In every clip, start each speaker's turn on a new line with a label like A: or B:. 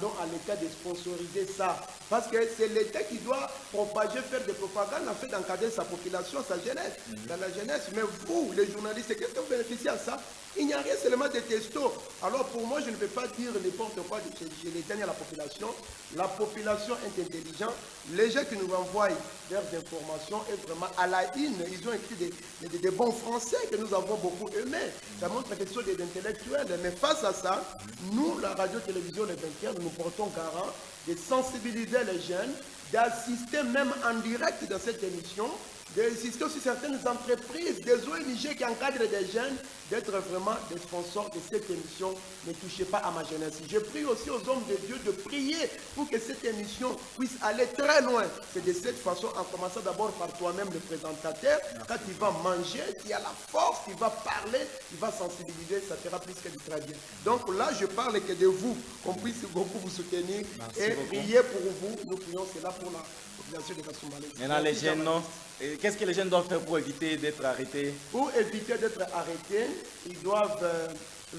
A: demandons à l'État de sponsoriser ça. Parce que c'est l'État qui doit propager, faire des propagandes, en fait, d'encadrer sa population, sa jeunesse, dans la jeunesse. Mais vous, les journalistes, qu'est-ce que vous bénéficiez à ça? Il n'y a rien seulement de testo. Alors pour moi, je ne peux pas dire n'importe quoi chez les derniers à la population. La population est intelligente. Les gens qui nous envoient vers des informations est vraiment à la une. Ils ont écrit des bons français que nous avons beaucoup aimés. Ça montre que ce sont des intellectuels. Mais face à ça, nous, la radio-télévision Les Vainqueurs, nous portons garant de sensibiliser les jeunes, d'assister même en direct dans cette émission, d'assister aussi certaines entreprises, des ONG qui encadrent des jeunes, d'être vraiment des sponsors de cette émission. Ne touchez pas à ma jeunesse. Je prie aussi aux hommes de Dieu de prier pour que cette émission puisse aller très loin. C'est de cette façon, en commençant d'abord par toi-même, le présentateur. Quand tu vas manger, tu as la force, tu vas parler, tu vas sensibiliser, ça fera plus que du très bien. Donc là, je parle que de vous, qu'on puisse beaucoup vous soutenir. Merci et beaucoup. Prier pour vous. Nous prions cela pour la population de Kasumbalesa.
B: Maintenant, les jeunes, qu'est-ce que les jeunes doivent faire pour éviter d'être arrêtés?
A: Pour éviter d'être arrêtés, ils doivent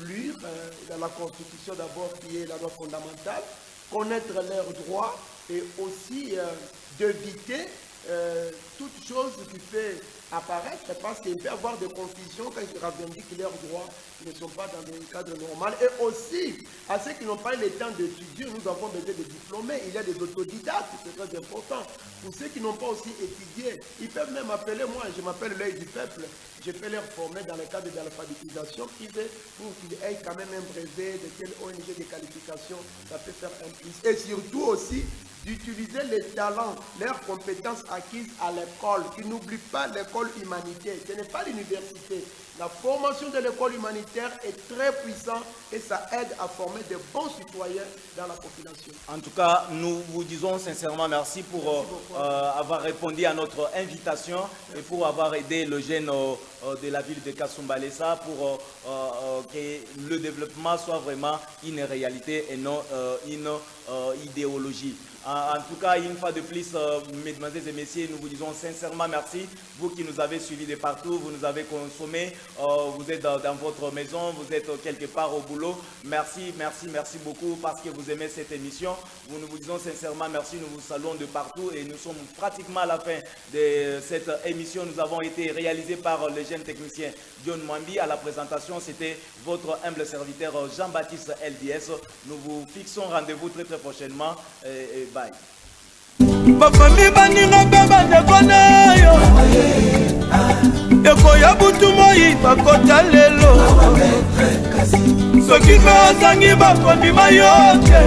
A: lire dans la Constitution d'abord, qui est la loi fondamentale, connaître leurs droits et aussi d'éviter toute chose qui fait apparaître, parce qu'il peut y avoir des confusions quand ils revendiquent leurs droits qui ne sont pas dans le cadre normal. Et aussi, à ceux qui n'ont pas eu le temps d'étudier, nous avons besoin de diplômés. Il y a des autodidactes, c'est très important. Pour ceux qui n'ont pas aussi étudié, ils peuvent même appeler moi, je m'appelle l'œil du peuple. Je peux les former dans le cadre de l'alphabétisation privée pour qu'ils aient quand même un brevet de quelle ONG de qualification, ça peut faire un plus. Et surtout aussi, d'utiliser les talents, leurs compétences acquises à l'école. Qu'ils n'oublient pas l'école humanitaire. Ce n'est pas l'université. La formation de l'école humanitaire est très puissante et ça aide à former de bons citoyens dans la population.
B: En tout cas, nous vous disons sincèrement merci pour avoir répondu à notre invitation et pour avoir aidé le jeune de la ville de Kasumbalesa pour que le développement soit vraiment une réalité et non une idéologie. En tout cas, une fois de plus, mesdemoiselles et messieurs, nous vous disons sincèrement merci. Vous qui nous avez suivis de partout, vous nous avez consommés, vous êtes dans votre maison, vous êtes quelque part au boulot. Merci, merci, merci beaucoup parce que vous aimez cette émission. Nous vous disons sincèrement merci, nous vous saluons de partout et nous sommes pratiquement à la fin de cette émission. Nous avons été réalisés par le jeune technicien John Mwambi. À la présentation, c'était votre humble serviteur Jean-Baptiste LDS. Nous vous fixons rendez-vous très très prochainement. Et bye.
C: Bafami baninga babandeko na yo ekoya butu moi bakota lelo soki bazangi bakondima yo te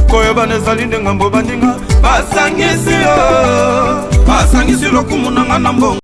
C: koyebana ezali nde ngambo baninga basangisi lokumu nanga na mbongo.